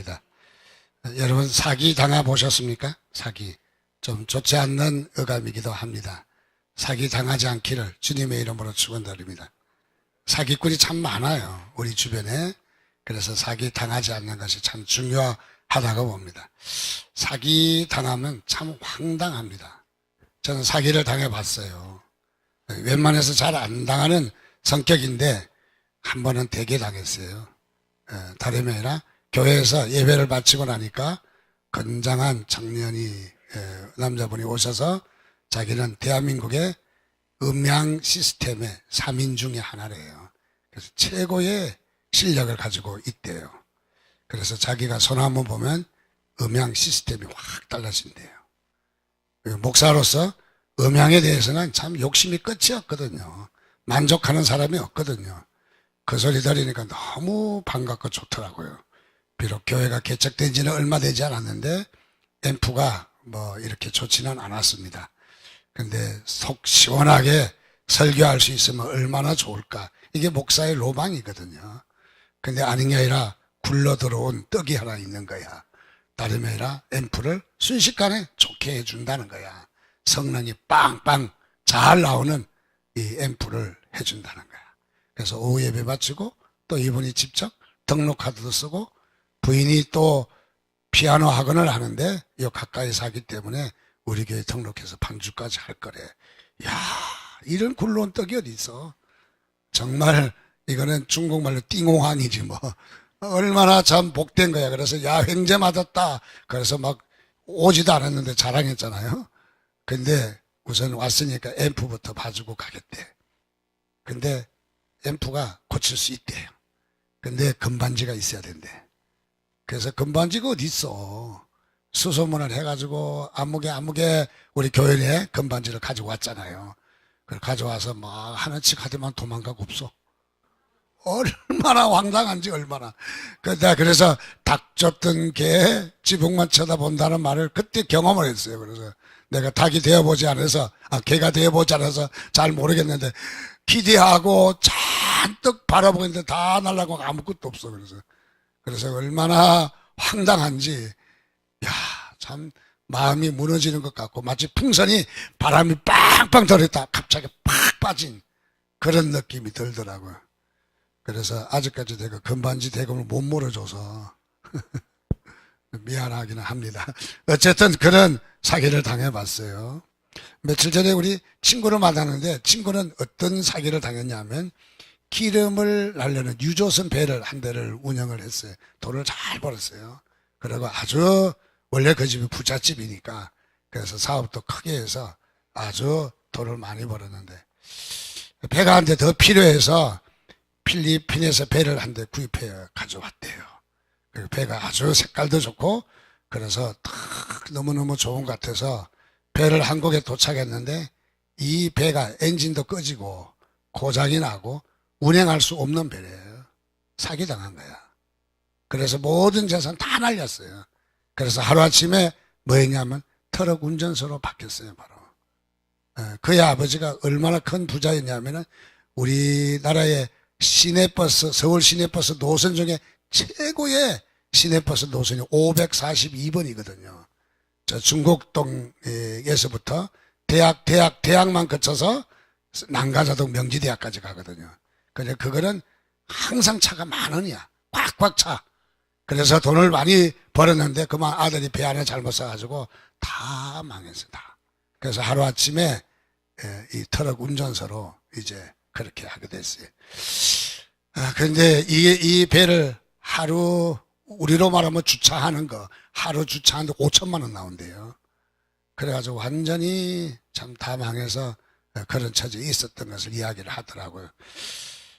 합니다. 여러분 사기 당해 보셨습니까? 사기. 좀 좋지 않는 어감이기도 합니다. 사기 당하지 않기를 주님의 이름으로 축원드립니다. 사기꾼이 참 많아요, 우리 주변에. 그래서 사기 당하지 않는 것이 참 중요하다고 봅니다. 사기 당하면 참 황당합니다. 저는 사기를 당해봤어요. 웬만해서 잘 안 당하는 성격인데 한 번은 되게 당했어요. 다름이 아니라 교회에서 예배를 마치고 나니까 건장한 청년이 남자분이 오셔서 자기는 대한민국의 음향 시스템의 3인 중에 하나래요. 그래서 최고의 실력을 가지고 있대요. 그래서 자기가 손 한번 보면 음향 시스템이 확 달라진대요. 목사로서 음향에 대해서는 참 욕심이 끝이 없거든요. 만족하는 사람이 없거든요. 그 소리 들으니까 너무 반갑고 좋더라고요. 비록 교회가 개척된 지는 얼마 되지 않았는데 앰프가 뭐 이렇게 좋지는 않았습니다. 근데 속 시원하게 설교할 수 있으면 얼마나 좋을까. 이게 목사의 로망이거든요. 근데 아닌 게 아니라 굴러 들어온 떡이 하나 있는 거야. 다름이 아니라 앰프를 순식간에 좋게 해준다는 거야. 성능이 빵빵 잘 나오는 이 앰프를 해준다는 거야. 그래서 오후 예배 마치고 또 이분이 직접 등록카드도 쓰고 부인이 또 피아노 학원을 하는데 요 가까이서 하기 때문에 우리 교회 등록해서 반주까지 할 거래. 야, 이런 굴러온 떡이 어디 있어. 정말 이거는 중국말로 띵홍환이지 뭐. 얼마나 참 복된 거야. 그래서 야, 횡재 맞았다. 그래서 막 오지도 않았는데 자랑했잖아요. 근데 우선 왔으니까 앰프부터 봐주고 가겠대. 근데 앰프가 고칠 수 있대요. 근데 금반지가 있어야 된대. 그래서 금반지가 어디 있어. 수소문을 해가지고 아무개 우리 교회 내에 금반지를 가지고 왔잖아요. 그걸 가져와서 막 하는 척 하더만 도망가고 없어. 얼마나 황당한지 얼마나. 그래서 닭 쫓던 개 지붕만 쳐다본다는 말을 그때 경험을 했어요. 그래서 내가 닭이 되어보지 않아서 개가 되어보지 않아서 잘 모르겠는데 기대하고 잔뜩 바라보고 있는데 다 날라가고 아무것도 없어. 그래서 얼마나 황당한지 야, 참 마음이 무너지는 것 같고 마치 풍선이 바람이 빵빵 들었다 갑자기 팍 빠진 그런 느낌이 들더라고요. 그래서 아직까지 내가 금반지 대금을 못 물어줘서 미안하기는 합니다. 어쨌든 그런 사기를 당해봤어요. 며칠 전에 우리 친구를 만났는데 친구는 어떤 사기를 당했냐면 기름을 날려는 유조선 배를 한 대를 운영을 했어요. 돈을 잘 벌었어요. 그리고 아주 원래 그 집이 부잣집이니까 그래서 사업도 크게 해서 아주 돈을 많이 벌었는데 배가 한 대 더 필요해서 필리핀에서 배를 한 대 구입해 가져왔대요. 그 배가 아주 색깔도 좋고 그래서 딱 너무너무 좋은 것 같아서 배를 한국에 도착했는데 이 배가 엔진도 꺼지고 고장이 나고 운행할 수 없는 배래요. 사기당한 거야. 그래서 모든 재산 다 날렸어요. 그래서 하루아침에 뭐 했냐면 트럭 운전사로 바뀌었어요. 바로. 그의 아버지가 얼마나 큰 부자였냐면은 우리나라의 시내버스, 서울 시내버스 노선 중에 최고의 시내버스 노선이 542번이거든요. 저 중곡동에서부터 대학만 거쳐서 난가자동 명지대학까지 가거든요. 근데 그거는 항상 차가 10,000원이야. 꽉꽉 차. 그래서 돈을 많이 벌었는데 그만 아들이 배 안에 잘못 써가지고 다 망했어, 다. 그래서 하루아침에 이 트럭 운전사로 이제 그렇게 하게 됐어요. 그런데 이 배를 하루 우리로 말하면 주차하는 거 하루 주차하는데 5천만 원 나온대요. 그래가지고 완전히 참 다 망해서 그런 처지에 있었던 것을 이야기를 하더라고요.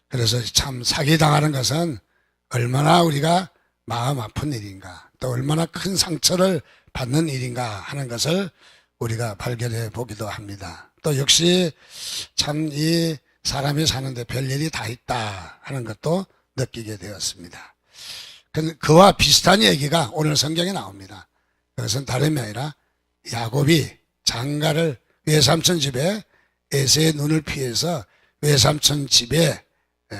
그래서 참 사기당하는 것은 얼마나 우리가 마음 아픈 일인가 또 얼마나 큰 상처를 받는 일인가 하는 것을 우리가 발견해 보기도 합니다. 또 역시 참 이 사람이 사는데 별일이 다 있다 하는 것도 느끼게 되었습니다. 그와 비슷한 얘기가 오늘 성경에 나옵니다. 그것은 다름이 아니라 야곱이 장가를 외삼촌 집에 에서의 눈을 피해서 외삼촌 집에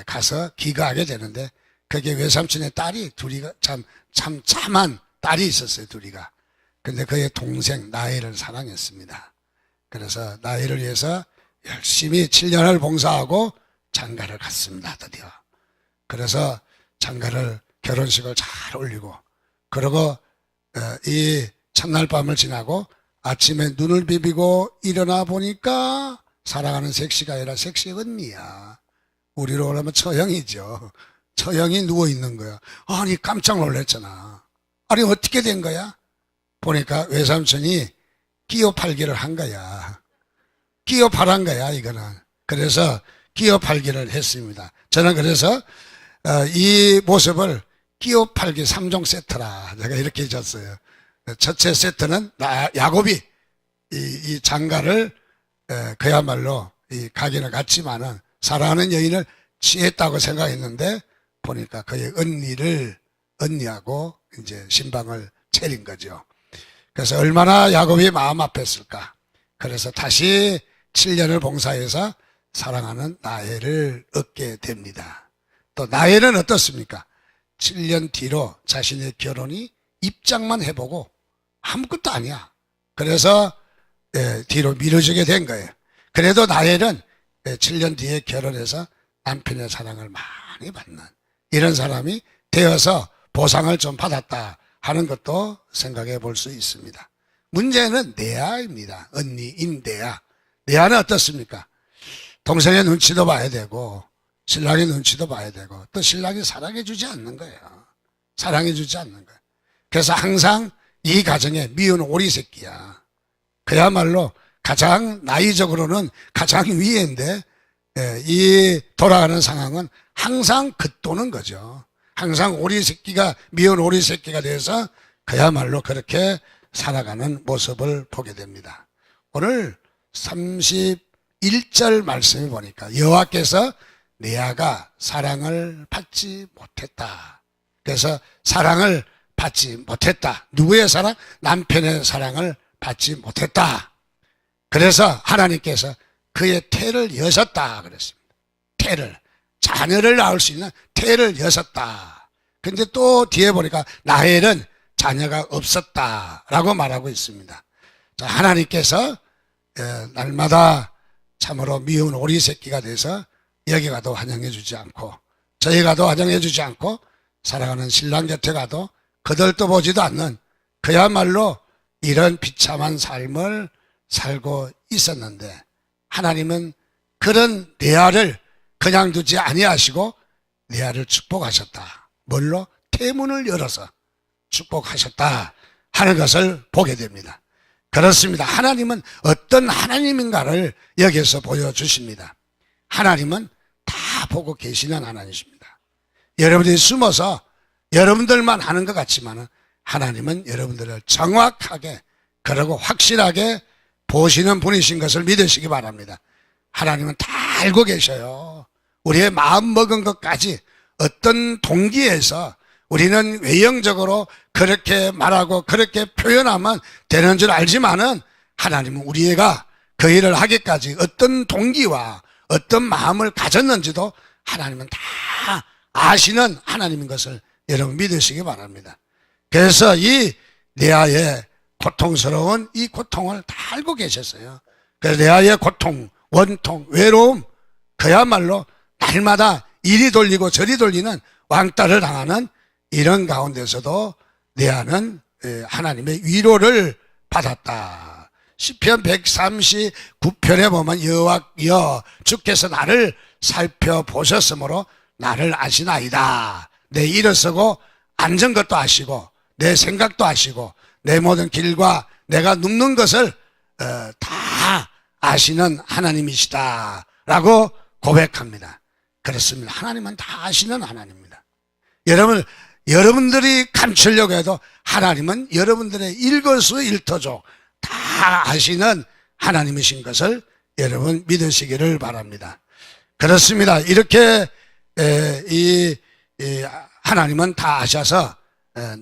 가서 기거하게 되는데 그게 외삼촌의 딸이 둘이 참 참 참한 딸이 있었어요, 둘이가. 근데 그의 동생 나엘을 사랑했습니다. 그래서 나엘을 위해서 열심히 7년을 봉사하고 장가를 갔습니다, 드디어. 그래서 장가를 결혼식을 잘 올리고, 그러고 이 첫날 밤을 지나고 아침에 눈을 비비고 일어나 보니까 사랑하는 색시가 아니라 색시 언니야. 우리로 말하면 처형이죠. 처형이 누워있는 거야. 아니 깜짝 놀랐잖아. 아니 어떻게 된 거야? 보니까 외삼촌이 끼어 팔기를 한 거야. 끼어 팔한 거야 이거는. 그래서 끼어 팔기를 했습니다. 저는 그래서 이 모습을 끼어 팔기 3종 세트라 제가 이렇게 해줬어요. 첫째 세트는 야곱이 이 장가를 그야말로 이 가기는 갔지만은 사랑하는 여인을 취했다고 생각했는데 보니까 그의 언니하고 이제 신방을 차린 거죠. 그래서 얼마나 야곱이 마음 아팠을까. 그래서 다시 7년을 봉사해서 사랑하는 나엘을 얻게 됩니다. 또 나엘은 어떻습니까? 7년 뒤로 자신의 결혼이 입장만 해보고 아무것도 아니야. 그래서 뒤로 미뤄지게 된 거예요. 그래도 나엘은 7년 뒤에 결혼해서 남편의 사랑을 많이 받는 이런 사람이 되어서 보상을 좀 받았다 하는 것도 생각해 볼 수 있습니다. 문제는 레아입니다. 언니인 레아는 어떻습니까? 동생의 눈치도 봐야 되고 신랑의 눈치도 봐야 되고 또 신랑이 사랑해 주지 않는 거예요. 사랑해 주지 않는 거예요. 그래서 항상 이 가정에 미운 오리 새끼야. 그야말로 가장 나이적으로는 가장 위에인데 이 돌아가는 상황은 항상 겉도는 거죠. 항상 오리 새끼가 미운 오리 새끼가 돼서 그야말로 그렇게 살아가는 모습을 보게 됩니다. 오늘 31절 말씀을 보니까 여호와께서 레아가 사랑을 받지 못했다. 그래서 사랑을 받지 못했다. 누구의 사랑? 남편의 사랑을 받지 못했다. 그래서 하나님께서 그의 태를 여셨다 그랬습니다. 태를, 자녀를 낳을 수 있는 태를 여셨다. 근데 또 뒤에 보니까 라헬은 자녀가 없었다라고 말하고 있습니다. 자, 하나님께서 날마다 참으로 미운 오리 새끼가 돼서 여기 가도 환영해 주지 않고 저희 가도 환영해 주지 않고 사랑하는 신랑 곁에 가도 거들떠보지도 않는 그야말로 이런 비참한 삶을 살고 있었는데 하나님은 그런 레아를 그냥 두지 아니하시고 레아를 축복하셨다. 뭘로? 태문을 열어서 축복하셨다 하는 것을 보게 됩니다. 그렇습니다. 하나님은 어떤 하나님인가를 여기서 보여주십니다. 하나님은 다 보고 계시는 하나님이십니다. 여러분들이 숨어서 여러분들만 하는 것 같지만 하나님은 여러분들을 정확하게 그리고 확실하게 보시는 분이신 것을 믿으시기 바랍니다. 하나님은 다 알고 계셔요. 우리의 마음 먹은 것까지 어떤 동기에서 우리는 외형적으로 그렇게 말하고 그렇게 표현하면 되는 줄 알지만은 하나님은 우리가 그 일을 하기까지 어떤 동기와 어떤 마음을 가졌는지도 하나님은 다 아시는 하나님인 것을 여러분 믿으시기 바랍니다. 그래서 이 레아의 고통스러운 이 고통을 다 알고 계셨어요. 그래서 레아의 고통, 원통, 외로움 그야말로 날마다 이리 돌리고 저리 돌리는 왕따를 당하는 이런 가운데서도 레아는 하나님의 위로를 받았다. 시편 139편에 보면 여호와여 주께서 나를 살펴보셨으므로 나를 아시나이다. 내 일어서고 앉은 것도 아시고 내 생각도 아시고 내 모든 길과 내가 눕는 것을 다 아시는 하나님이시다 라고 고백합니다. 그렇습니다. 하나님은 다 아시는 하나님입니다. 여러분들이 감추려고 해도 하나님은 여러분들의 일거수일투족 다 아시는 하나님이신 것을 여러분 믿으시기를 바랍니다. 그렇습니다. 이렇게 하나님은 다 아셔서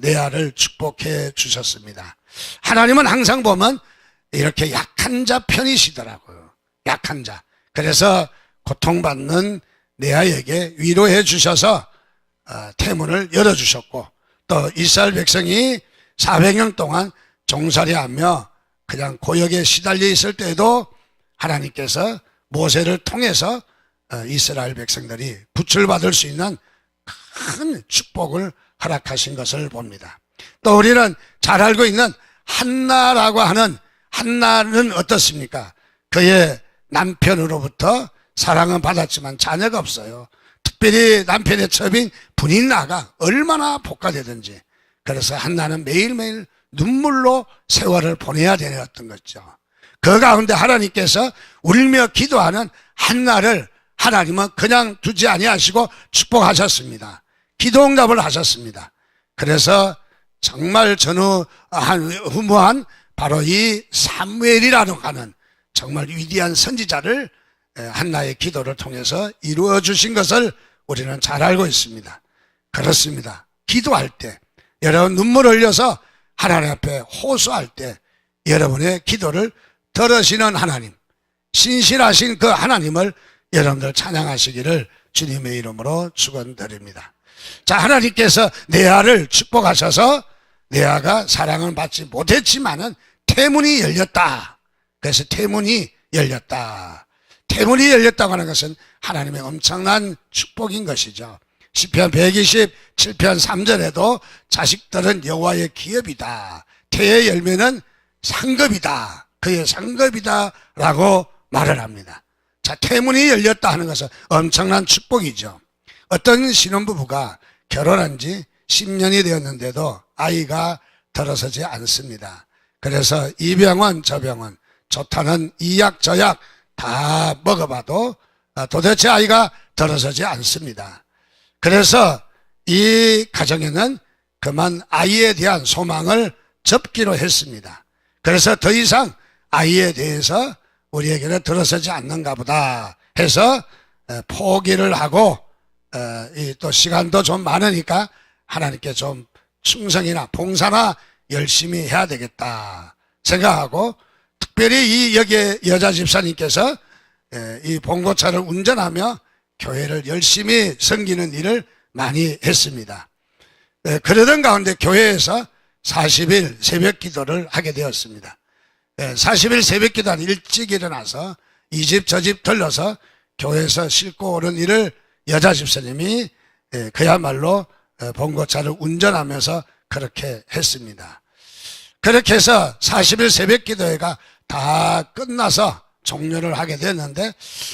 레아를 축복해 주셨습니다. 하나님은 항상 보면 이렇게 약한 자 편이시더라고요. 약한 자. 그래서 고통받는 레아에게 위로해 주셔서 태문을 열어주셨고 또 이스라엘 백성이 400년 동안 종살이하며 그냥 고역에 시달려 있을 때에도 하나님께서 모세를 통해서 이스라엘 백성들이 구출받을 수 있는 큰 축복을 허락하신 것을 봅니다. 또 우리는 잘 알고 있는 한나라고 하는, 한나는 어떻습니까? 그의 남편으로부터 사랑은 받았지만 자녀가 없어요. 특별히 남편의 첩인 분인나가 얼마나 복가되든지, 그래서 한나는 매일매일 눈물로 세월을 보내야 되었던 거죠. 그 가운데 하나님께서 울며 기도하는 한나를 하나님은 그냥 두지 아니하시고 축복하셨습니다. 기도응답을 하셨습니다. 그래서 정말 전후무한 바로 이 사무엘이라고 하는 정말 위대한 선지자를 한나의 기도를 통해서 이루어 주신 것을 우리는 잘 알고 있습니다. 그렇습니다. 기도할 때, 여러분 눈물 흘려서 하나님 앞에 호소할 때 여러분의 기도를 들으시는 하나님, 신실하신 그 하나님을 여러분들 찬양하시기를 주님의 이름으로 축원드립니다. 자, 하나님께서 레아를 축복하셔서 레아가 사랑을 받지 못했지만은 태문이 열렸다. 그래서 태문이 열렸다. 태문이 열렸다고 하는 것은 하나님의 엄청난 축복인 것이죠. 시편 127편 3절에도 자식들은 여호와의 기업이다. 태의 열매는 상급이다. 그의 상급이다 라고 말을 합니다. 자, 태문이 열렸다 하는 것은 엄청난 축복이죠. 어떤 신혼부부가 결혼한 지 10년이 되었는데도 아이가 들어서지 않습니다. 그래서 이 병원 저 병원 좋다는 이 약 저 약 다 먹어봐도 도대체 아이가 들어서지 않습니다. 그래서 이 가정에는 그만 아이에 대한 소망을 접기로 했습니다. 그래서 더 이상 아이에 대해서 우리에게는 들어서지 않는가 보다 해서 포기를 하고, 또 시간도 좀 많으니까 하나님께 좀 충성이나 봉사나 열심히 해야 되겠다 생각하고, 특별히 이 여기에 여자 집사님께서 이 봉고차를 운전하며 교회를 열심히 섬기는 일을 많이 했습니다. 그러던 가운데 교회에서 40일 새벽 기도를 하게 되었습니다. 40일 새벽 기도는 일찍 일어나서 이 집 저 집 들러서 교회에서 싣고 오는 일을 여자 집사님이 그야말로 봉고차를 운전하면서 그렇게 했습니다. 그렇게 해서 40일 새벽 기도회가 다 끝나서 종료를 하게 됐는데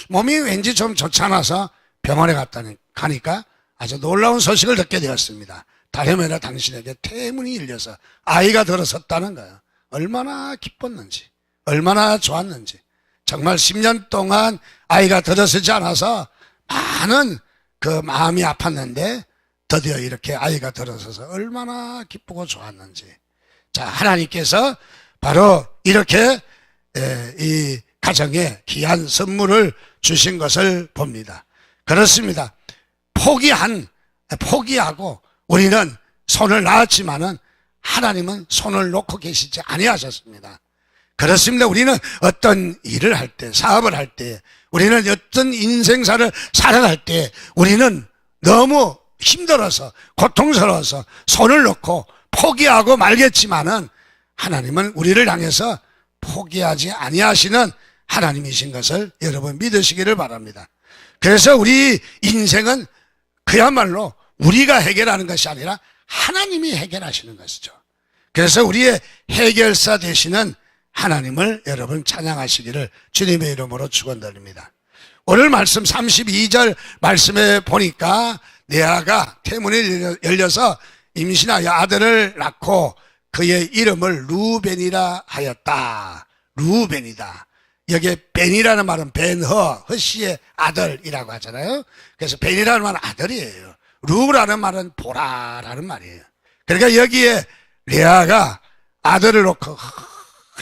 몸이 왠지 좀 좋지 않아서 병원에 가니까 아주 놀라운 소식을 듣게 되었습니다. 다름 아니라 당신에게 태문이 열려서 아이가 들어섰다는 거예요. 얼마나 기뻤는지, 얼마나 좋았는지. 정말 10년 동안 아이가 들어서지 않아서 많은 그 마음이 아팠는데 드디어 이렇게 아이가 들어서서 얼마나 기쁘고 좋았는지. 자, 하나님께서 바로 이렇게 이 가정에 귀한 선물을 주신 것을 봅니다. 그렇습니다. 포기하고 우리는 손을 놨지만은 하나님은 손을 놓고 계시지 아니하셨습니다. 그렇습니다. 우리는 어떤 일을 할 때, 사업을 할 때, 우리는 어떤 인생사를 살아갈 때 우리는 너무 힘들어서 고통스러워서 손을 놓고 포기하고 말겠지만은 하나님은 우리를 향해서 포기하지 아니하시는 하나님이신 것을 여러분 믿으시기를 바랍니다. 그래서 우리 인생은 그야말로 우리가 해결하는 것이 아니라 하나님이 해결하시는 것이죠. 그래서 우리의 해결사 되시는 하나님을 여러분 찬양하시기를 주님의 이름으로 축원드립니다. 오늘 말씀 32절 말씀에 보니까 레아가 태문이 열려서 임신하여 아들을 낳고 그의 이름을 루벤이라 하였다. 루벤이다. 여기에 벤이라는 말은 벤허, 허씨의 아들이라고 하잖아요. 그래서 벤이라는 말은 아들이에요. 루라는 말은 보라라는 말이에요. 그러니까 여기에 레아가 아들을 놓고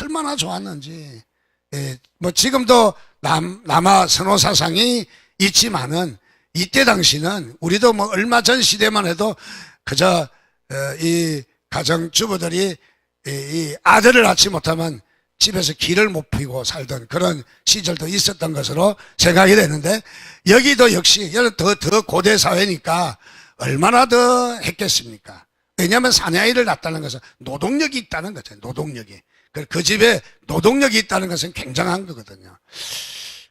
얼마나 좋았는지. 뭐 지금도 남아 선호 사상이 있지만은 이때 당시는 우리도 뭐 얼마 전 시대만 해도 그저 이 가정주부들이 이 아들을 낳지 못하면 집에서 기를 못 피고 살던 그런 시절도 있었던 것으로 생각이 되는데, 여기도 역시 더 고대 사회니까 얼마나 더 했겠습니까? 왜냐하면 사내아이를 낳았다는 것은 노동력이 있다는 거죠. 노동력이. 그 집에 노동력이 있다는 것은 굉장한 거거든요.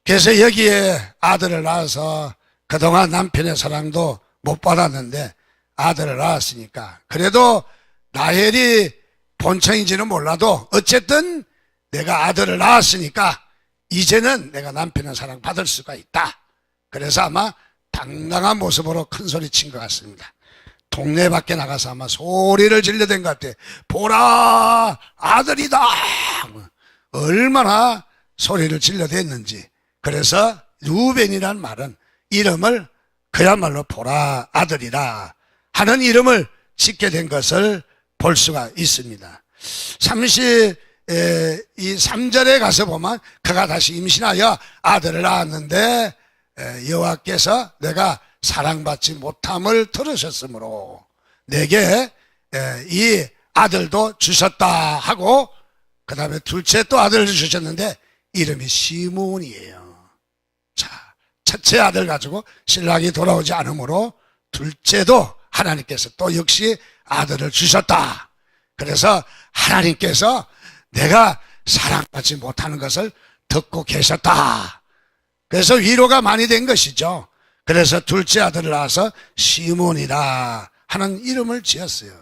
그래서 여기에 아들을 낳아서 그동안 남편의 사랑도 못 받았는데 아들을 낳았으니까 그래도 라헬이 본청인지는 몰라도 어쨌든 내가 아들을 낳았으니까 이제는 내가 남편의 사랑 받을 수가 있다. 그래서 아마 당당한 모습으로 큰 소리 친 것 같습니다. 동네 밖에 나가서 아마 소리를 질러댄 것 같아. 보라, 아들이다. 얼마나 소리를 질러댔는지. 그래서 루벤이란 말은 이름을 그야말로 보라, 아들이라 하는 이름을 짓게 된 것을 볼 수가 있습니다. 3절에 가서 보면 그가 다시 임신하여 아들을 낳았는데 여호와께서 내가 사랑받지 못함을 들으셨으므로 내게 이 아들도 주셨다 하고 그 다음에 둘째 또 아들을 주셨는데 이름이 시므온이에요. 자, 첫째 아들 가지고 신랑이 돌아오지 않으므로 둘째도 하나님께서 또 역시 아들을 주셨다. 그래서 하나님께서 내가 사랑받지 못하는 것을 듣고 계셨다. 그래서 위로가 많이 된 것이죠. 그래서 둘째 아들을 낳아서 시므온이라 하는 이름을 지었어요.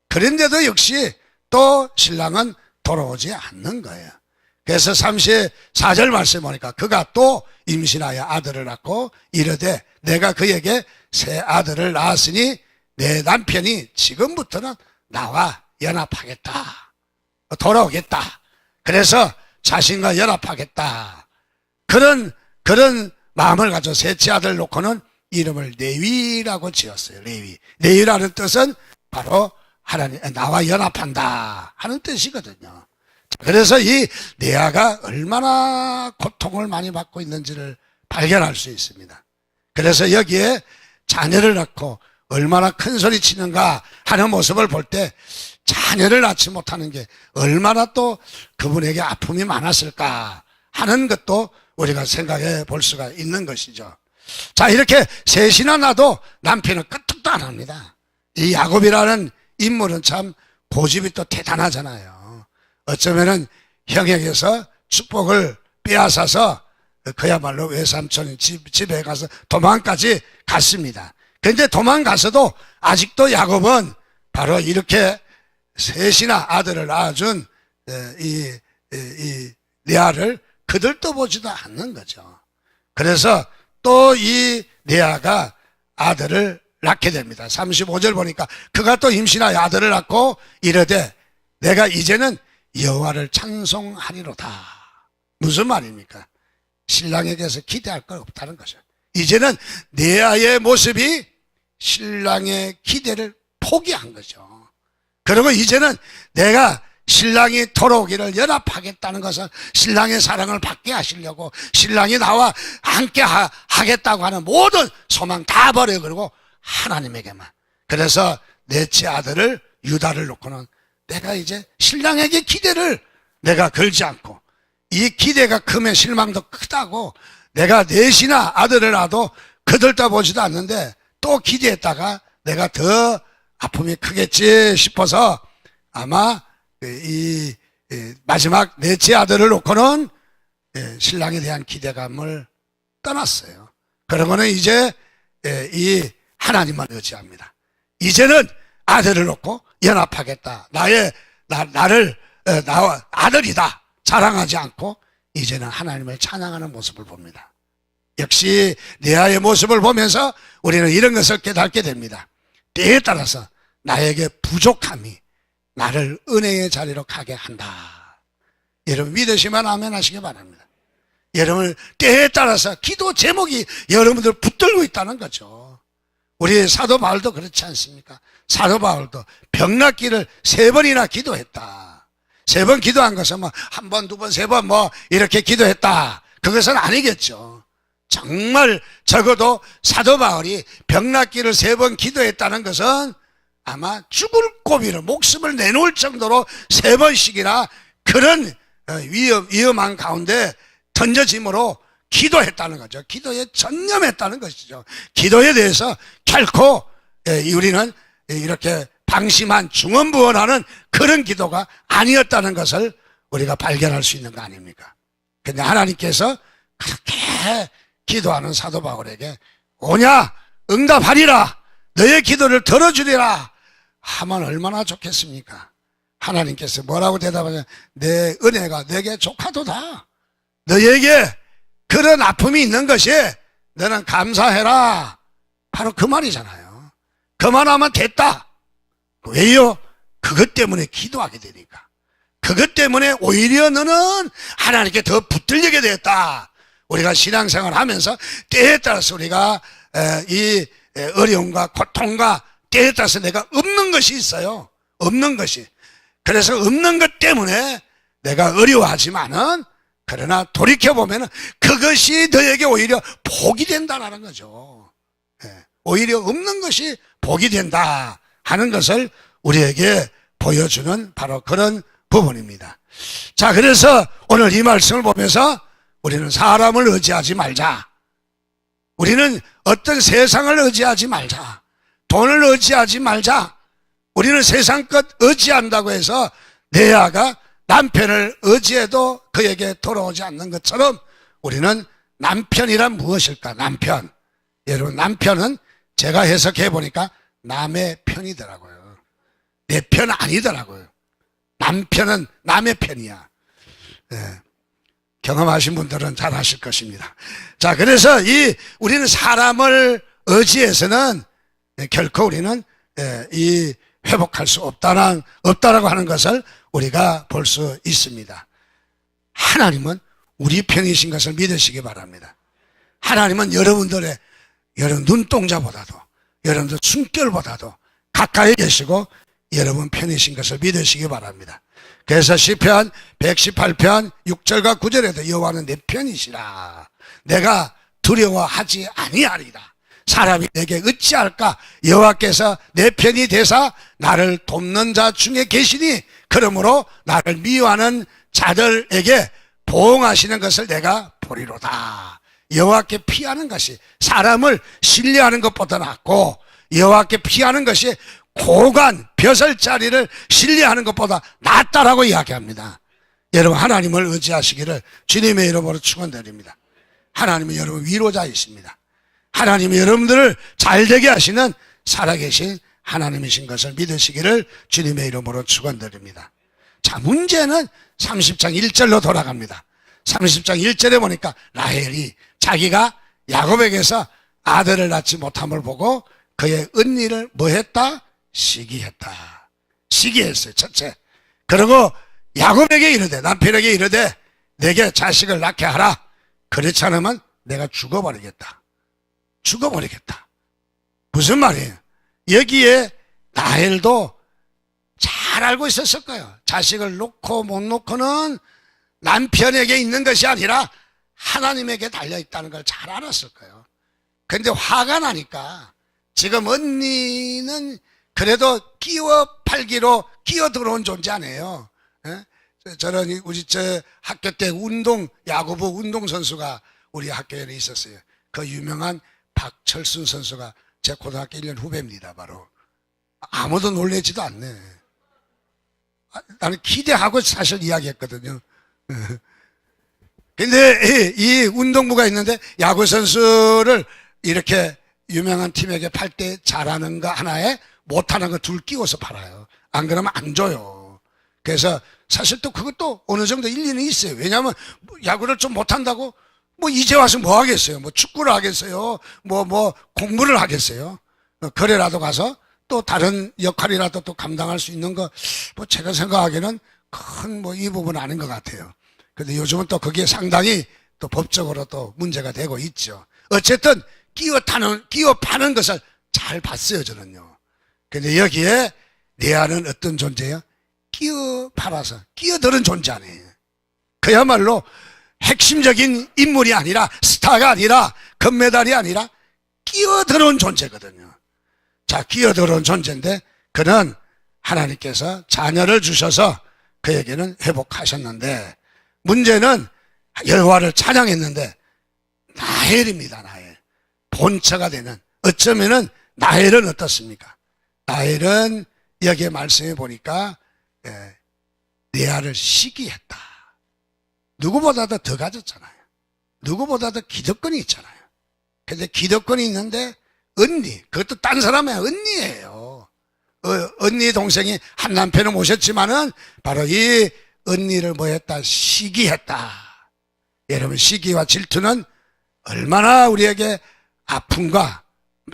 그런데도 역시 또 신랑은 돌아오지 않는 거예요. 그래서 34절 말씀 보니까 그가 또 임신하여 아들을 낳고 이르되 내가 그에게 새 아들을 낳았으니 내 남편이 지금부터는 나와 연합하겠다. 돌아오겠다. 그래서 자신과 연합하겠다. 그런 마음을 가져 셋째 아들 놓고는 이름을 레위라고 지었어요. 레위. 레위라는 뜻은 바로 하나님, 나와 연합한다 하는 뜻이거든요. 그래서 이 레아가 얼마나 고통을 많이 받고 있는지를 발견할 수 있습니다. 그래서 여기에 자녀를 낳고 얼마나 큰 소리 치는가 하는 모습을 볼 때 자녀를 낳지 못하는 게 얼마나 또 그분에게 아픔이 많았을까 하는 것도 우리가 생각해 볼 수가 있는 것이죠. 자, 이렇게 셋이나 나도 남편은 끄떡도 안 합니다. 이 야곱이라는 인물은 참 고집이 또 대단하잖아요. 어쩌면은 형에게서 축복을 빼앗아서 그야말로 외삼촌 집에 가서 도망까지 갔습니다. 그런데 도망가서도 아직도 야곱은 바로 이렇게 셋이나 아들을 낳아준 이 레아를 거들떠보지도 않는 거죠. 그래서 또 이 레아가 아들을 낳게 됩니다. 35절 보니까 그가 또 임신하여 아들을 낳고 이르되 내가 이제는 여호와를 찬송하리로다. 무슨 말입니까? 신랑에게서 기대할 것 없다는 거죠. 이제는 레아의 모습이 신랑의 기대를 포기한 거죠. 그리고 이제는 내가 신랑이 돌아오기를 연합하겠다는 것은 신랑의 사랑을 받게 하시려고 신랑이 나와 함께 하겠다고 하는 모든 소망 다 버려버리고 하나님에게만. 그래서 넷째 아들을 유다를 놓고는 내가 이제 신랑에게 기대를 내가 걸지 않고 이 기대가 크면 실망도 크다고 내가 넷이나 아들을 낳아도 거들떠보지도 않는데 또 기대했다가 내가 더 아픔이 크겠지 싶어서 아마 이 마지막 넷째 아들을 놓고는 신랑에 대한 기대감을 떠났어요. 그러고는 이제 이 하나님만 의지합니다. 이제는 아들을 놓고 연합하겠다. 나를 나와 아들이다 자랑하지 않고 이제는 하나님을 찬양하는 모습을 봅니다. 역시 레아의 모습을 보면서 우리는 이런 것을 깨닫게 됩니다. 때에 따라서 나에게 부족함이 나를 은혜의 자리로 가게 한다. 여러분 믿으시면 아멘 하시기 바랍니다. 여러분 때에 따라서 기도 제목이 여러분들 붙들고 있다는 거죠. 우리 사도 바울도 그렇지 않습니까? 사도 바울도 병 낫기를 3번이나 기도했다. 3번 기도한 것은 뭐 1번, 2번, 3번 뭐 이렇게 기도했다. 그것은 아니겠죠. 정말 적어도 사도 바울이 병 낫기를 3번 기도했다는 것은 아마 죽을 고비를 목숨을 내놓을 정도로 3번씩이나 그런 위험한 가운데 던져짐으로 기도했다는 거죠. 기도에 전념했다는 것이죠. 기도에 대해서 결코 우리는 이렇게 방심한 중언부언하는 그런 기도가 아니었다는 것을 우리가 발견할 수 있는 거 아닙니까? 근데 하나님께서 그렇게 기도하는 사도 바울에게 오냐 응답하리라 너의 기도를 들어주리라 하면 얼마나 좋겠습니까? 하나님께서 뭐라고 대답하냐? 내 은혜가 내게 족하도다. 너에게 그런 아픔이 있는 것이 너는 감사해라. 바로 그 말이잖아요. 그만하면 됐다. 왜요? 그것 때문에 기도하게 되니까. 그것 때문에 오히려 너는 하나님께 더 붙들리게 되었다. 우리가 신앙생활 하면서 때에 따라서 우리가 이 어려움과 고통과 때에 따라서 내가 없는 것이 있어요. 없는 것이. 그래서 없는 것 때문에 내가 어려워하지만은 그러나 돌이켜보면 그것이 너에게 오히려 복이 된다는 거죠. 오히려 없는 것이 복이 된다 하는 것을 우리에게 보여주는 바로 그런 부분입니다. 자, 그래서 오늘 이 말씀을 보면서 우리는 사람을 의지하지 말자. 우리는 어떤 세상을 의지하지 말자. 돈을 의지하지 말자. 우리는 세상 것 의지한다고 해서 내 아가 남편을 의지해도 그에게 돌아오지 않는 것처럼 우리는 남편이란 무엇일까? 남편. 여러분, 남편은 제가 해석해 보니까 남의 편이더라고요. 내 편 아니더라고요. 남편은 남의 편이야. 네. 경험하신 분들은 잘 아실 것입니다. 자, 그래서 우리는 사람을 의지해서는 결코 우리는 회복할 수 없다라고 하는 것을 우리가 볼 수 있습니다. 하나님은 우리 편이신 것을 믿으시기 바랍니다. 하나님은 여러분들의 눈동자보다도 여러분들 숨결보다도 가까이 계시고 여러분 편이신 것을 믿으시기 바랍니다. 그래서 시편 118편 6절과 9절에도 여호와는 내 편이시라. 내가 두려워하지 아니하리라. 사람이 내게 어찌할까? 여호와께서 내 편이 되사 나를 돕는 자 중에 계시니 그러므로 나를 미워하는 자들에게 보응하시는 것을 내가 보리로다. 여호와께 피하는 것이 사람을 신뢰하는 것보다 낫고 여호와께 피하는 것이 고관 벼슬자리를 신뢰하는 것보다 낫다라고 이야기합니다. 여러분, 하나님을 의지하시기를 주님의 이름으로 축원드립니다. 하나님은 여러분 위로자이십니다. 하나님이 여러분들을 잘되게 하시는 살아계신 하나님이신 것을 믿으시기를 주님의 이름으로 축원드립니다. 자, 문제는 30장 1절로 돌아갑니다. 30장 1절에 보니까 라헬이 자기가 야곱에게서 아들을 낳지 못함을 보고 그의 언니를 뭐 했다? 시기했다. 시기했어요. 첫째. 그리고 야곱에게 이르되, 남편에게 이르되 내게 자식을 낳게 하라. 그렇지 않으면 내가 죽어버리겠다. 죽어버리겠다. 무슨 말이에요? 여기에 라헬도 잘 알고 있었을 거예요. 자식을 놓고 못 놓고는 남편에게 있는 것이 아니라 하나님에게 달려있다는 걸 잘 알았을 거예요. 근데 화가 나니까 지금 언니는 그래도 끼워 팔기로 끼어 들어온 존재 아니에요. 저는 우리 학교 때 야구부 운동선수가 우리 학교에 있었어요. 그 유명한 박철순 선수가 제 고등학교 1년 후배입니다. 바로. 아무도 놀라지도 않네. 나는 기대하고 사실 이야기했거든요. 근데 이 운동부가 있는데 야구 선수를 이렇게 유명한 팀에게 팔 때 잘하는 거 하나에 못하는 거 둘 끼워서 팔아요. 안 그러면 안 줘요. 그래서 사실 또 그것도 어느 정도 일리는 있어요. 왜냐하면 야구를 좀 못한다고 뭐 이제 와서 뭐 하겠어요? 뭐 축구를 하겠어요? 뭐 공부를 하겠어요? 거래라도 가서 또 다른 역할이라도 또 감당할 수 있는 거, 뭐 제가 생각하기에는 큰 뭐 이 부분은 아닌 것 같아요. 근데 요즘은 또 그게 상당히 또 법적으로 또 문제가 되고 있죠. 어쨌든 끼워 파는 것을 잘 봤어요, 저는요. 근데 여기에 레아는 어떤 존재예요? 끼워 팔아서 끼어드는 존재 아니에요. 그야말로 핵심적인 인물이 아니라 스타가 아니라 금메달이 아니라 끼어들어온 존재거든요. 자, 끼어들어온 존재인데 그는 하나님께서 자녀를 주셔서 그에게는 회복하셨는데 문제는 여호와를 찬양했는데 나헬입니다. 나헬. 본처가 되는 어쩌면은 나헬은 어떻습니까? 나헬은 여기에 말씀해 보니까 레아를 시기했다. 누구보다도 더 가졌잖아요. 누구보다도 기득권이 있잖아요. 근데 기득권이 있는데 언니, 그것도 딴 사람의 언니예요. 언니 동생이 한 남편을 모셨지만은 바로 이 언니를 뭐 했다? 시기했다. 여러분, 시기와 질투는 얼마나 우리에게 아픔과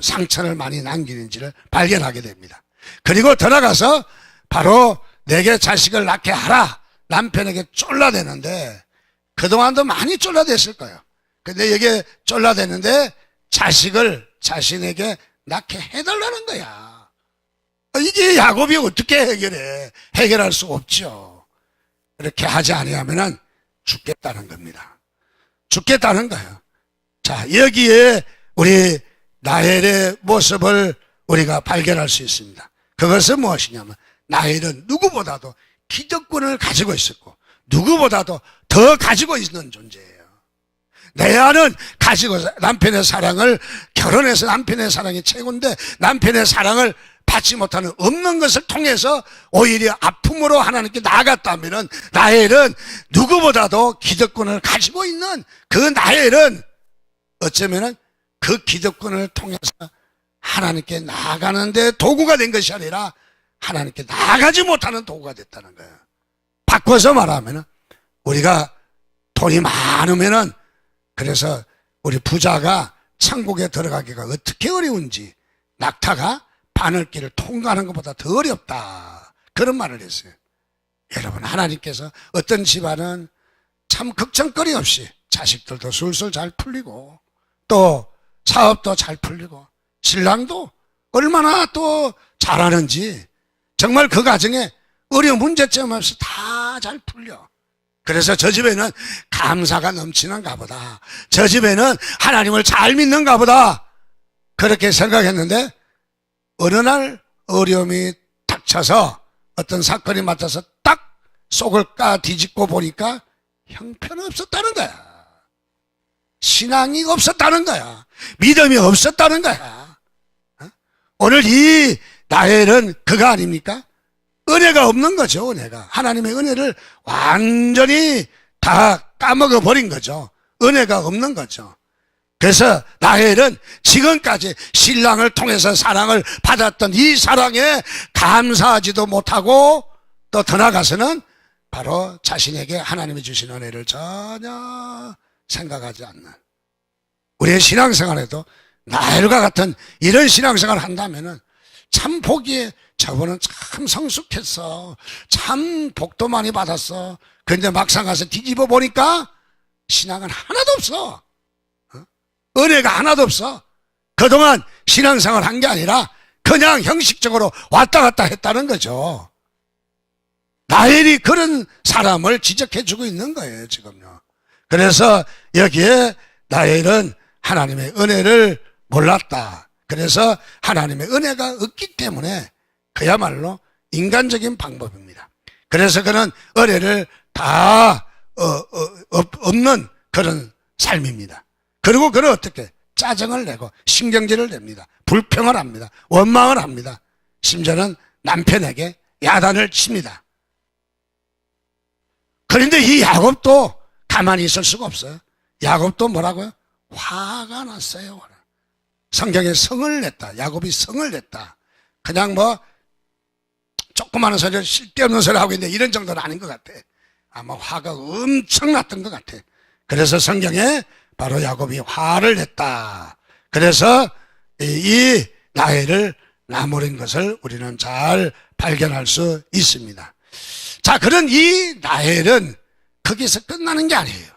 상처를 많이 남기는지를 발견하게 됩니다. 그리고 더 나가서 바로 내게 자식을 낳게 하라. 남편에게 쫄라대는데 그동안도 많이 쫄라댔을 거예요. 근데 여기에 쫄라대는데 자식을 자신에게 낳게 해달라는 거야. 이게 야곱이 어떻게 해결해? 해결할 수 없죠. 그렇게 하지 아니하면은 죽겠다는 겁니다. 죽겠다는 거예요. 자, 여기에 우리 라헬의 모습을 우리가 발견할 수 있습니다. 그것은 무엇이냐면 라헬은 누구보다도 기득권을 가지고 있었고 누구보다도 더 가지고 있는 존재예요. 레아는 가지고 남편의 사랑을, 결혼해서 남편의 사랑이 최고인데 남편의 사랑을 받지 못하는 없는 것을 통해서 오히려 아픔으로 하나님께 나아갔다면 라헬은 누구보다도 기득권을 가지고 있는 그 라헬은 어쩌면은 그 기득권을 통해서 하나님께 나아가는데 도구가 된 것이 아니라 하나님께 나아가지 못하는 도구가 됐다는 거예요. 바꿔서 말하면은 우리가 돈이 많으면은 그래서 우리 부자가 천국에 들어가기가 어떻게 어려운지 낙타가 바늘길을 통과하는 것보다 더 어렵다. 그런 말을 했어요. 여러분, 하나님께서 어떤 집안은 참 걱정거리 없이 자식들도 술술 잘 풀리고 또 사업도 잘 풀리고 신랑도 얼마나 또 잘하는지 정말 그 가정에 어려운 문제점 없이 다 잘 풀려. 그래서 저 집에는 감사가 넘치는가 보다. 저 집에는 하나님을 잘 믿는가 보다. 그렇게 생각했는데 어느 날 어려움이 닥쳐서 어떤 사건이 맞아서 딱 속을 까 뒤집고 보니까 형편없었다는 거야. 신앙이 없었다는 거야. 믿음이 없었다는 거야. 오늘 이 라헬은 그거 아닙니까? 은혜가 없는 거죠. 은혜가. 하나님의 은혜를 완전히 다 까먹어 버린 거죠. 은혜가 없는 거죠. 그래서 라헬은 지금까지 신랑을 통해서 사랑을 받았던 이 사랑에 감사하지도 못하고 또 더 나아가서는 바로 자신에게 하나님이 주신 은혜를 전혀 생각하지 않는, 우리의 신앙생활에도 라헬과 같은 이런 신앙생활을 한다면은 참 보기에 저분은 참 성숙했어, 참 복도 많이 받았어. 그런데 막상 가서 뒤집어 보니까 신앙은 하나도 없어. 은혜가 하나도 없어. 그동안 신앙생활을 한 게 아니라 그냥 형식적으로 왔다 갔다 했다는 거죠. 라헬이 그런 사람을 지적해주고 있는 거예요, 지금요. 그래서 여기에 라헬은 하나님의 은혜를 몰랐다. 그래서 하나님의 은혜가 없기 때문에 그야말로 인간적인 방법입니다. 그래서 그는 은혜를 다 없는 그런 삶입니다. 그리고 그는 어떻게 짜증을 내고 신경질을 냅니다. 불평을 합니다. 원망을 합니다. 심지어는 남편에게 야단을 칩니다. 그런데 이 야곱도 가만히 있을 수가 없어요. 야곱도 뭐라고요? 화가 났어요. 성경에 성을 냈다. 야곱이 성을 냈다. 그냥 뭐 조그마한 소리, 쓸데없는 소리 하고 있는데 이런 정도는 아닌 것 같아. 아마 화가 엄청 났던 것 같아. 그래서 성경에 바로 야곱이 화를 냈다. 그래서 이 라헬을 나무린 것을 우리는 잘 발견할 수 있습니다. 자, 그런 이 라헬은 거기서 끝나는 게 아니에요.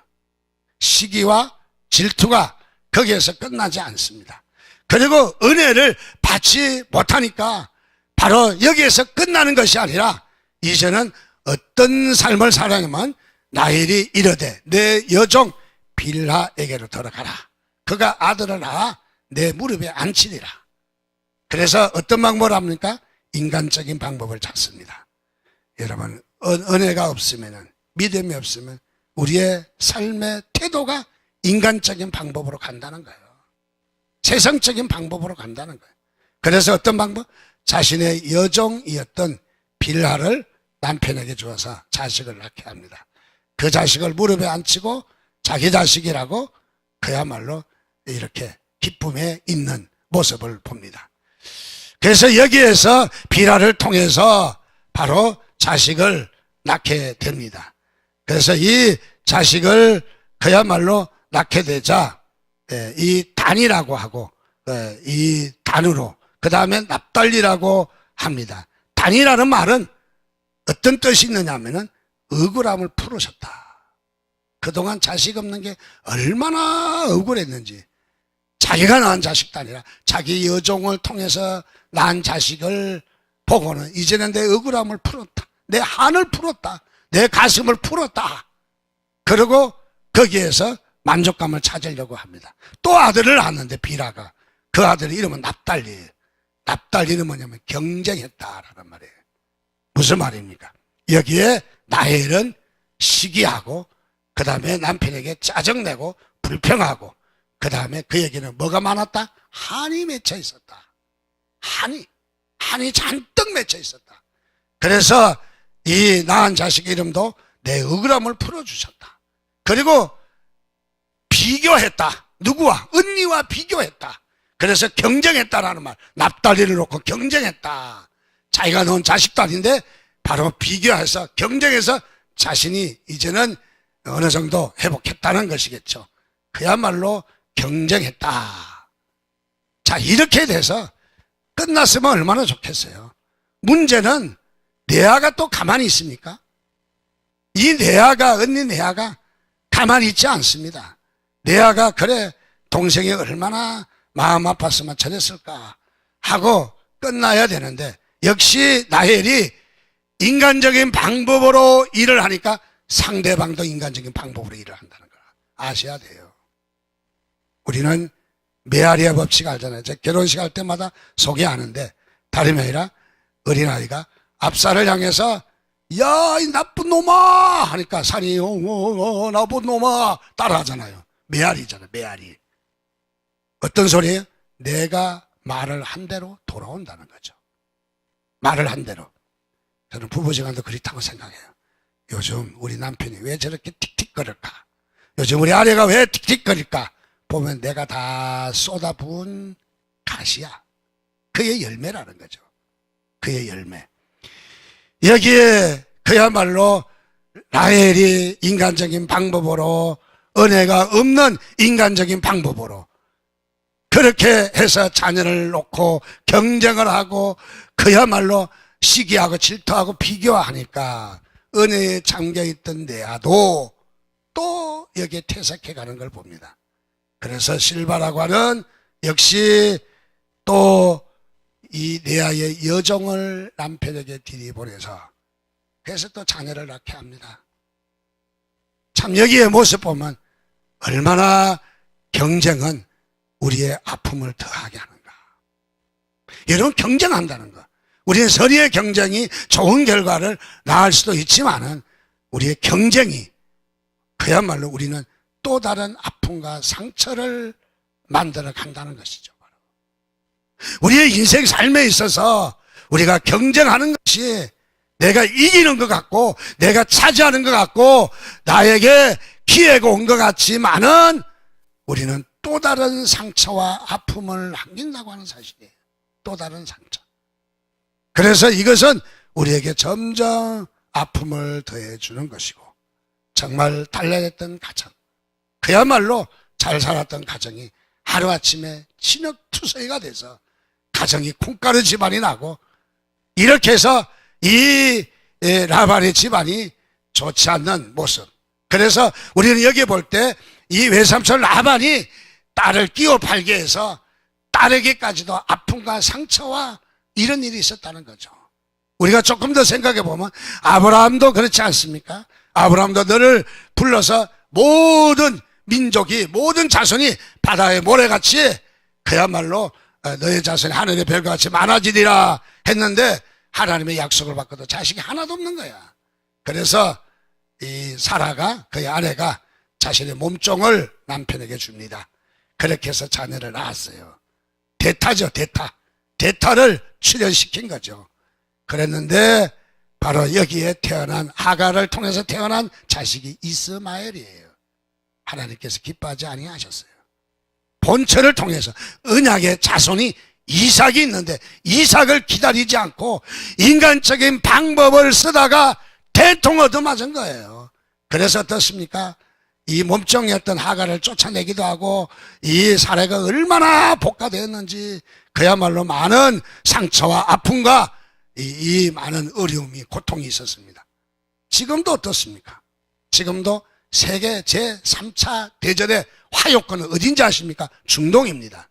시기와 질투가 거기에서 끝나지 않습니다. 그리고 은혜를 받지 못하니까 바로 여기에서 끝나는 것이 아니라 이제는 어떤 삶을 살아야만 라헬이 이르되 내 여종 빌하에게로 들어가라. 그가 아들을 낳아 내 무릎에 앉히리라. 그래서 어떤 방법을 합니까? 인간적인 방법을 찾습니다. 여러분, 은혜가 없으면, 믿음이 없으면 우리의 삶의 태도가 인간적인 방법으로 간다는 거예요. 세상적인 방법으로 간다는 거예요. 그래서 어떤 방법? 자신의 여종이었던 빌하를 남편에게 주어서 자식을 낳게 합니다. 그 자식을 무릎에 앉히고 자기 자식이라고 그야말로 이렇게 기쁨에 있는 모습을 봅니다. 그래서 여기에서 빌하를 통해서 바로 자식을 낳게 됩니다. 그래서 이 자식을 그야말로 낳게 되자 이 단이라고 하고 이 단으로 그 다음에 납달리라고 합니다. 단이라는 말은 어떤 뜻이 있느냐 하면은 억울함을 풀으셨다. 그동안 자식 없는 게 얼마나 억울했는지, 자기가 낳은 자식도 아니라 자기 여종을 통해서 낳은 자식을 보고는 이제는 내 억울함을 풀었다, 내 한을 풀었다, 내 가슴을 풀었다. 그리고 거기에서 만족감을 찾으려고 합니다. 또 아들을 낳았는데 빌하가, 그 아들의 이름은 납달리예요. 납달리는 뭐냐면 경쟁했다라는 말이에요. 무슨 말입니까? 여기에 라헬은 시기하고 그 다음에 남편에게 짜증내고 불평하고 그 다음에 그에게는 뭐가 많았다? 한이 맺혀 있었다. 한이 잔뜩 맺혀 있었다. 그래서 이 낳은 자식 이름도 내 억울함을 풀어주셨다. 그리고 비교했다. 누구와? 언니와 비교했다. 그래서 경쟁했다라는 말, 납달리를 놓고 경쟁했다. 자기가 낳은 자식도 아닌데 바로 비교해서 경쟁해서 자신이 이제는 어느 정도 회복했다는 것이겠죠. 그야말로 경쟁했다. 자, 이렇게 돼서 끝났으면 얼마나 좋겠어요. 문제는 레아가 또 가만히 있습니까? 이 레아가, 언니 레아가 가만히 있지 않습니다. 레아가 그래 동생이 얼마나 마음 아팠으면 저랬을까 하고 끝나야 되는데, 역시 라헬이 인간적인 방법으로 일을 하니까 상대방도 인간적인 방법으로 일을 한다는 걸 아셔야 돼요. 우리는 메아리아 법칙 알잖아요. 제 결혼식 할 때마다 소개하는데 다름이 아니라 어린아이가 앞살을 향해서 야, 이 나쁜 놈아 하니까 산이 나쁜 놈아 따라하잖아요. 메아리잖아요. 메아리. 어떤 소리예요? 내가 말을 한 대로 돌아온다는 거죠. 말을 한 대로. 저는 부부지간도 그렇다고 생각해요. 요즘 우리 남편이 왜 저렇게 틱틱거릴까? 요즘 우리 아내가 왜 틱틱거릴까? 보면 내가 다 쏟아부은 가시야. 그의 열매라는 거죠. 그의 열매. 여기에 그야말로 라헬이 인간적인 방법으로, 은혜가 없는 인간적인 방법으로 그렇게 해서 자녀를 놓고 경쟁을 하고 그야말로 시기하고 질투하고 비교하니까 은혜에 잠겨있던 레아도 또 여기에 퇴색해가는 걸 봅니다. 그래서 실바라고 하는 역시 또 이 레아의 여종을 남편에게 들이보내서 그래서 또 자녀를 낳게 합니다. 참 여기에 모습 보면 얼마나 경쟁은 우리의 아픔을 더하게 하는가. 여러분, 경쟁한다는 거, 우리의 선의의 경쟁이 좋은 결과를 낳을 수도 있지만은 우리의 경쟁이 그야말로 우리는 또 다른 아픔과 상처를 만들어 간다는 것이죠. 우리의 인생 삶에 있어서 우리가 경쟁하는 것이 내가 이기는 것 같고 내가 차지하는 것 같고 나에게 기회가 온 것 같지만은 우리는 또 다른 상처와 아픔을 남긴다고 하는 사실이에요. 또 다른 상처. 그래서 이것은 우리에게 점점 아픔을 더해주는 것이고, 정말 단란했던 가정, 그야말로 잘 살았던 가정이 하루아침에 진흙투성이가 돼서 가정이 콩가루 집안이 나고, 이렇게 해서 이 라반의 집안이 좋지 않는 모습. 그래서 우리는 여기 볼 때 이 외삼촌 라반이 딸을 끼워 팔게 해서 딸에게까지도 아픔과 상처와 이런 일이 있었다는 거죠. 우리가 조금 더 생각해 보면 아브라함도 그렇지 않습니까? 아브라함도 너를 불러서 모든 민족이, 모든 자손이 바다의 모래같이 그야말로 너의 자손이 하늘의 별같이 많아지리라 했는데 하나님의 약속을 받고도 자식이 하나도 없는 거야. 그래서 이 사라가, 그의 아내가 자신의 몸종을 남편에게 줍니다. 그렇게 해서 자녀를 낳았어요. 대타죠, 대타. 대타를 출현시킨 거죠. 그랬는데 바로 여기에 태어난 하갈을 통해서 태어난 자식이 이스마엘이에요. 하나님께서 기뻐하지 아니하셨어요. 본처를 통해서 언약의 자손이 이삭이 있는데 이삭을 기다리지 않고 인간적인 방법을 쓰다가 대통 얻어맞은 거예요. 그래서 어떻습니까? 이 몸종이었던 하갈을 쫓아내기도 하고 이 사례가 얼마나 복가되었는지 그야말로 많은 상처와 아픔과 이 많은 어려움이 고통이 있었습니다. 지금도 어떻습니까? 지금도 세계 제3차 대전의 화요권은 어딘지 아십니까? 중동입니다.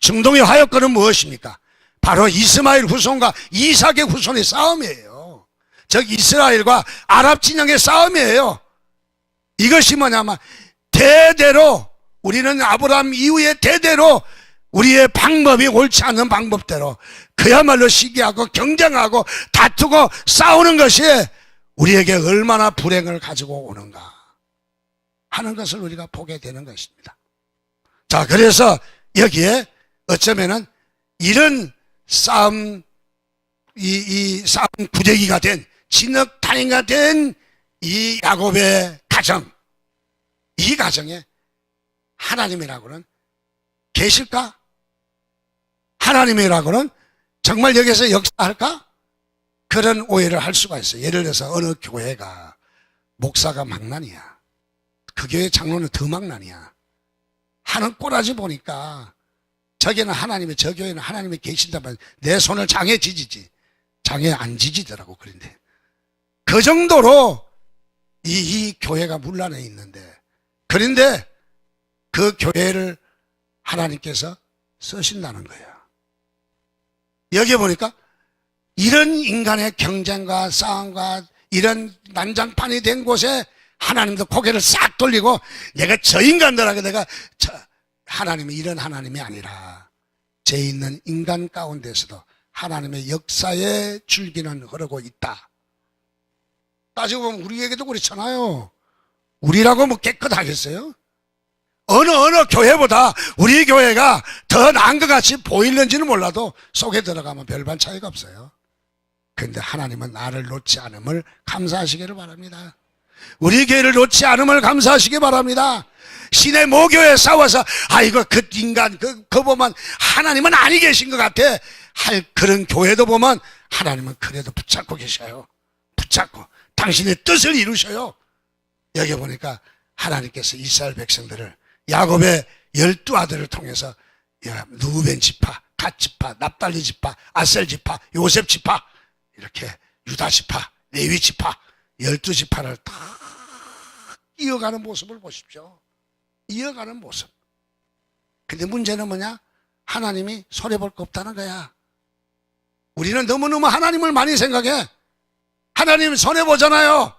중동의 화요권은 무엇입니까? 바로 이스마엘 후손과 이삭의 후손의 싸움이에요. 즉 이스라엘과 아랍 진영의 싸움이에요. 이것이 뭐냐면 대대로 우리는 아브라함 이후에 대대로 우리의 방법이 옳지 않은 방법대로 그야말로 시기하고 경쟁하고 다투고 싸우는 것이 우리에게 얼마나 불행을 가지고 오는가 하는 것을 우리가 보게 되는 것입니다. 자, 그래서 여기에 어쩌면은 이런 싸움, 이 싸움 구대기가 된 진흙탕이가 된 이 야곱의 가정, 이 가정에 하나님이라고는 계실까? 하나님이라고는 정말 여기서 역사할까? 그런 오해를 할 수가 있어요. 예를 들어서 어느 교회가 목사가 망난이야, 그 교회 장로는 더 망난이야 하는 꼬라지 보니까 저기는 하나님이, 저 교회는 하나님이 계신다면 내 손을 장에 지지지 장에 안 지지더라고. 그런데 그 정도로 이 교회가 문란해 있는데, 그런데 그 교회를 하나님께서 쓰신다는 거예요. 여기 보니까 이런 인간의 경쟁과 싸움과 이런 난장판이 된 곳에 하나님도 고개를 싹 돌리고 내가 저 인간들에게 내가 하나님이 이런 하나님이 아니라 죄 있는 인간 가운데서도 하나님의 역사의 줄기는 흐르고 있다. 따지고 보면 우리에게도 그렇잖아요. 우리라고 뭐 깨끗하겠어요? 어느 교회보다 우리 교회가 더 나은 것 같이 보이는지는 몰라도 속에 들어가면 별반 차이가 없어요. 그런데 하나님은 나를 놓지 않음을 감사하시기를 바랍니다. 우리 교회를 놓지 않음을 감사하시기 바랍니다. 시내 모교에 싸워서 아이고 그 인간 그 보면 하나님은 아니 계신 것 같아 할 그런 교회도 보면 하나님은 그래도 붙잡고 계셔요. 붙잡고 당신의 뜻을 이루셔요. 여기 보니까 하나님께서 이스라엘 백성들을 야곱의 12아들을 통해서 루벤 지파, 갓 지파, 납달리 지파, 아셀 지파, 요셉 지파, 이렇게 유다 지파, 레위 지파 12지파를 다 이어가는 모습을 보십시오. 이어가는 모습. 근데 문제는 뭐냐? 하나님이 손해볼 거 없다는 거야. 우리는 너무너무 하나님을 많이 생각해. 하나님 손해보잖아요.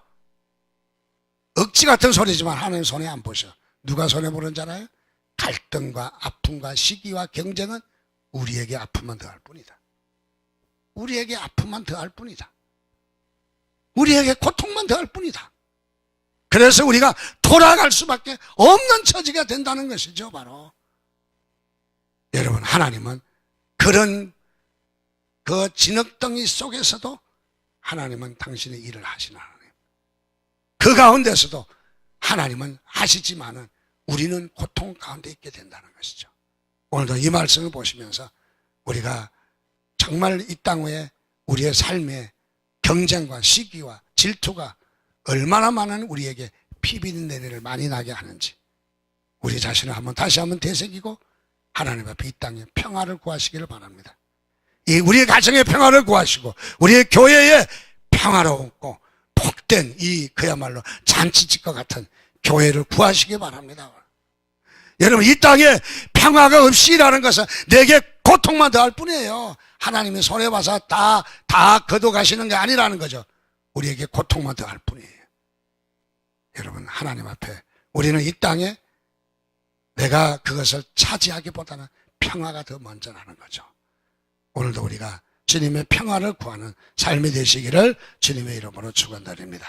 억지 같은 소리지만 하나님 손해 안 보셔. 누가 손해보는 줄 알아요? 갈등과 아픔과 시기와 경쟁은 우리에게 아픔만 더할 뿐이다. 우리에게 아픔만 더할 뿐이다. 우리에게 고통만 더할 뿐이다. 그래서 우리가 돌아갈 수밖에 없는 처지가 된다는 것이죠. 바로 여러분, 하나님은 그런 그 진흙덩이 속에서도 하나님은 당신의 일을 하시는 하나님, 그 가운데서도 하나님은 하시지만은 우리는 고통 가운데 있게 된다는 것이죠. 오늘도 이 말씀을 보시면서 우리가 정말 이 땅 위에 우리의 삶에 경쟁과 시기와 질투가 얼마나 많은 우리에게 피비린내를 많이 나게 하는지 우리 자신을 다시 한번 되새기고 하나님 앞에 이 땅에 평화를 구하시기를 바랍니다. 이 우리의 가정의 평화를 구하시고 우리의 교회에 평화롭고 복된 이 그야말로 잔치집과 같은 교회를 구하시기 바랍니다. 여러분, 이 땅에 평화가 없이 일하는 것은 내게 고통만 더할 뿐이에요. 하나님이 손해봐서 다 거둬가시는 게 아니라는 거죠. 우리에게 고통만 더할 뿐이에요. 여러분, 하나님 앞에 우리는 이 땅에 내가 그것을 차지하기보다는 평화가 더 먼저라는 거죠. 오늘도 우리가 주님의 평화를 구하는 삶이 되시기를 주님의 이름으로 축원드립니다.